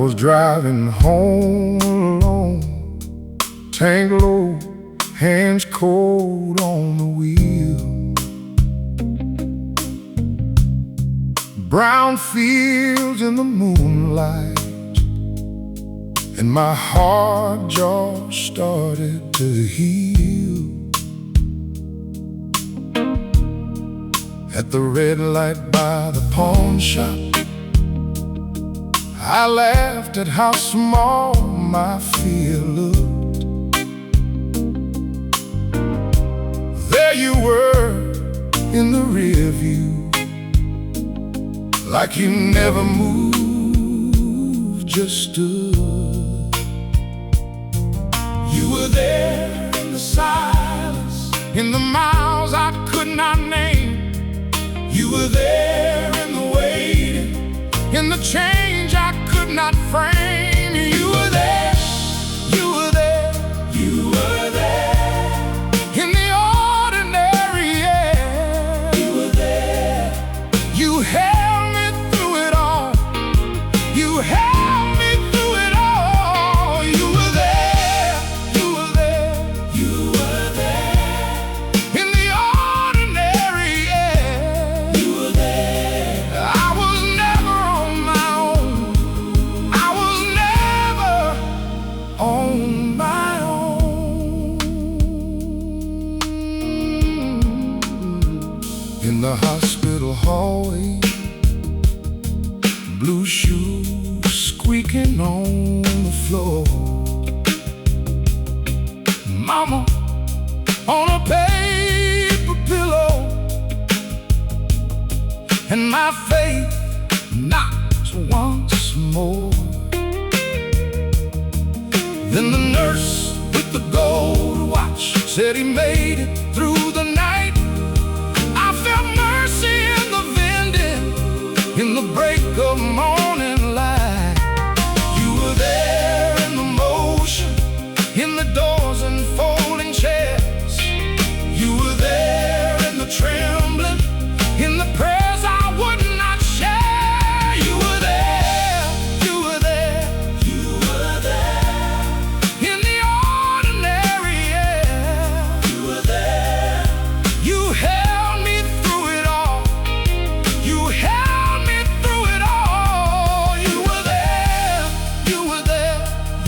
was driving home alone, tank low, hands cold on the wheel. Brown fields in the moonlight, and my heart just started to heal. At the red light by the pawn shop, I laughed at how small my fear looked. There you were in the rear view, like you never moved, just stood. You were there in the silence, in the miles I could not name. You were there in the waiting, in the change I could not frame. You were there, you were there, you were there. In the ordinary, yeah. You were there. You held me through it all. You held me through it all. You were there, you were there, you were there. In the ordinary, yeah. You were there. I was never on my own. I was never on my own. In the hospital hallway, blue shoes squeaking on the floor. Mama on a paper pillow, and my faith knocked once more. Then the nurse with the gold watch said he made it through the night. I felt mercy in the vending, in the break of morning light. You were there in the motion, in the doors and folding chairs. You were there in the trembling, in the prayers I would not share. You were there, you were there, you were there. In the ordinary, yeah. You were there. You held me through it all. You held me through it all. You were there, you were there,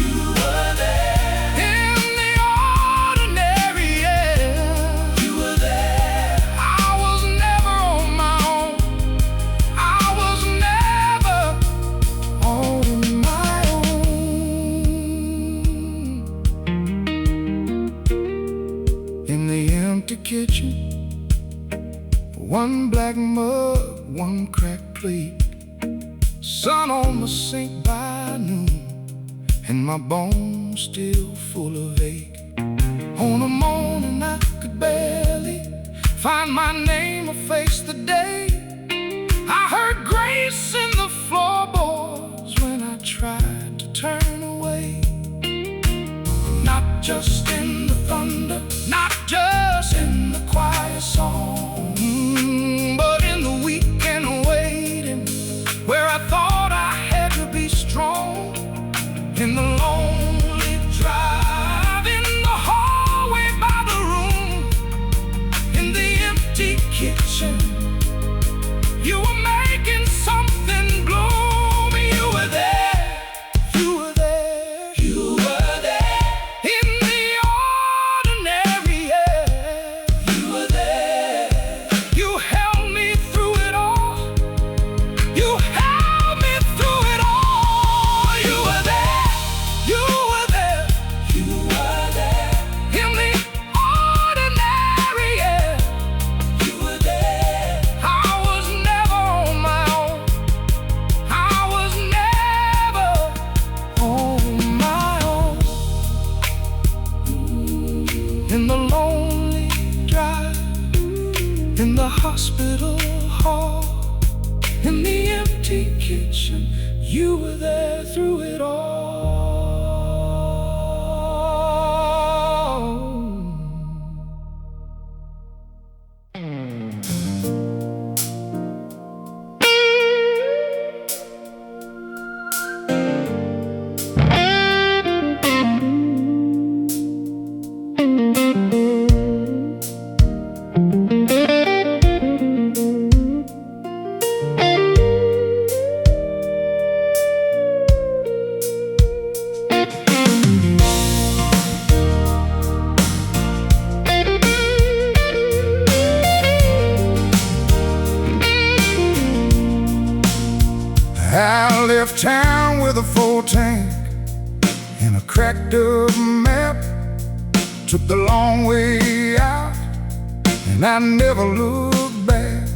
you were there. In the ordinary, yeah. You were there. I was never on my own. I was never on my own. In the empty kitchen, one black mug, one cracked plate, sun on the sink by noon, and my bones still full of ache. On a morning I could barely find my name or face the day. I heard grace in the floorboards when I tried to turn away. Not just in the thunder, not just in the quiet song, but in the weekend waiting, where I thought I had to be strong. In the lonely drive, in the hallway by the room, in the empty kitchen, you were making something bloom. You were there, you were there, you were there. In the ordinary, yeah. You were there. You held me through it all. You held me through it all. You were there, you were there, you were there. In the ordinary, yeah. You were there. I was never on my own. I was never on my own. In the lonely drive, in the hospital hall, in the empty kitchen, you were there through it all. tank and a cracked up map. Took the long way out and I never looked back.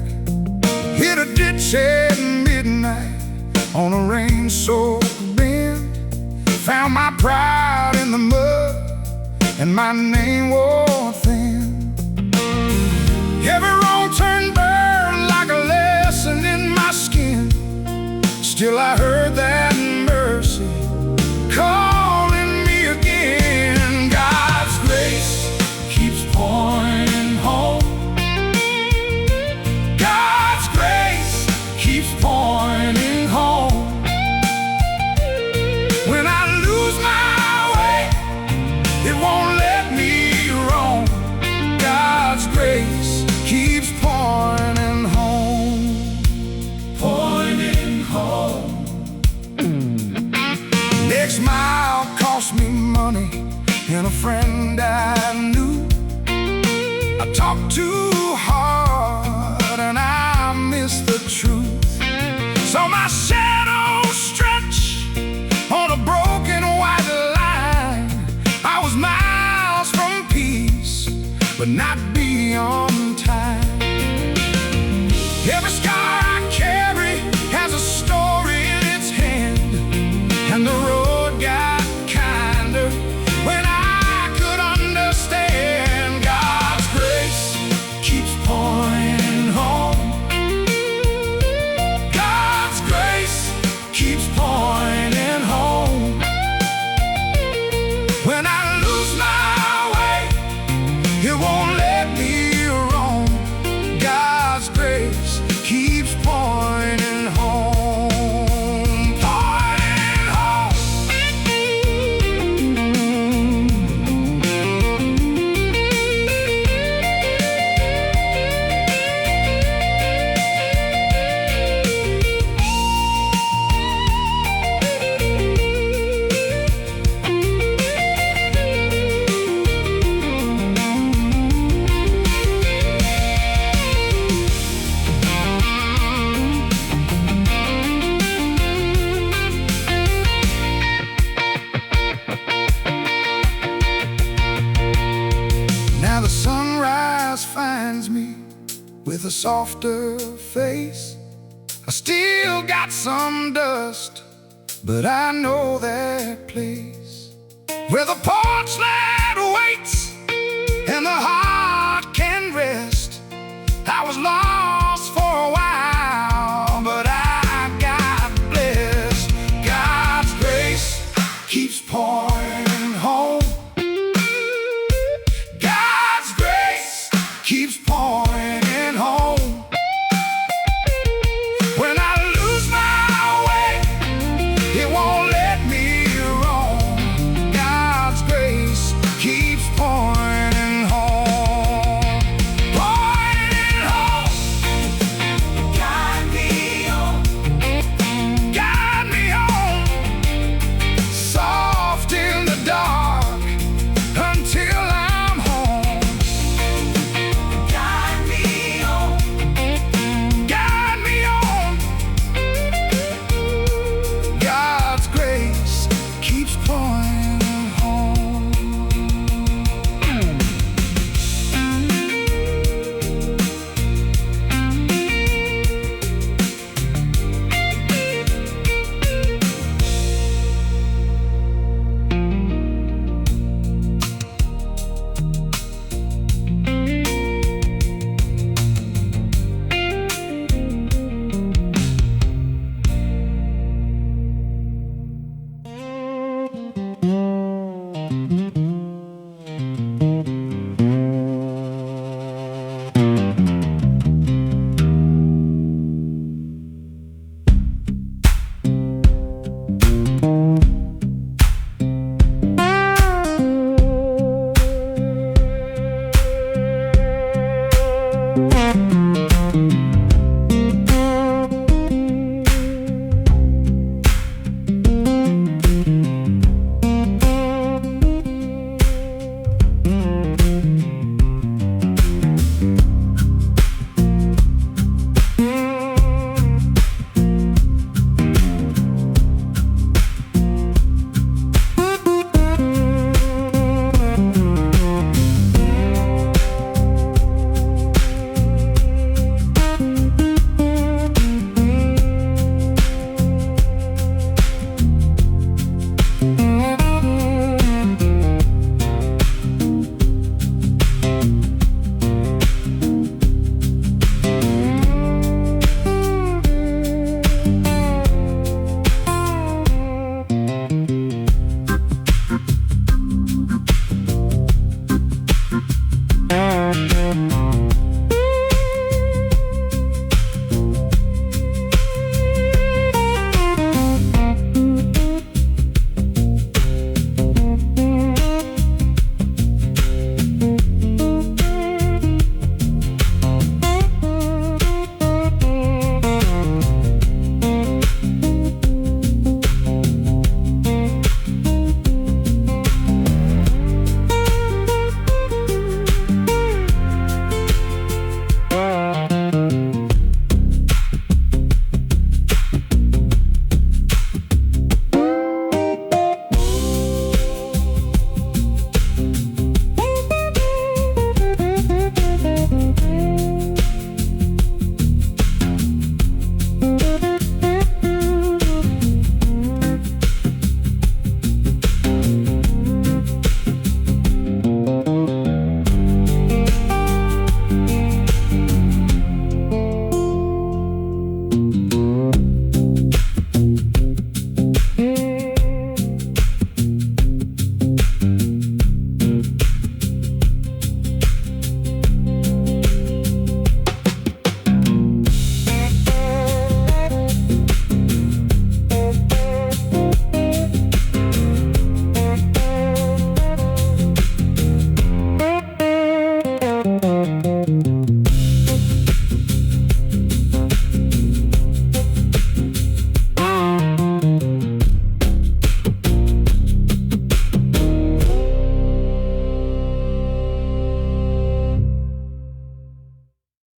Hit a ditch at midnight on a rain-soaked bend. Found my pride in the mud and my name wore thin. Every wrong turn burned like a lesson in my skin. Still I heard that mercy calling me again. God's grace keeps pouring home. God's grace keeps pouring home. When I lose my way, it won't let me roam. God's grace keeps pouring home, pouring home. Next mile cost me money and a friend I knew. I talked too hard and I missed the truth. Saw my shadow stretch on a broken white line. I was miles from peace, but not beyond time. Every scar I carry has a story in its hand, and the road got kinder when I could understand. God's grace keeps pouring home. God's grace keeps pouring home. When I lose my way, it won't let me roam. God's grace keeps pouring home, pouring home. Now the sunrise finds me with a softer face. I still got some dust, but I know that place where the porch light waits and the heart can rest. I was lost for a while, but I got blessed. God's grace keeps pouring.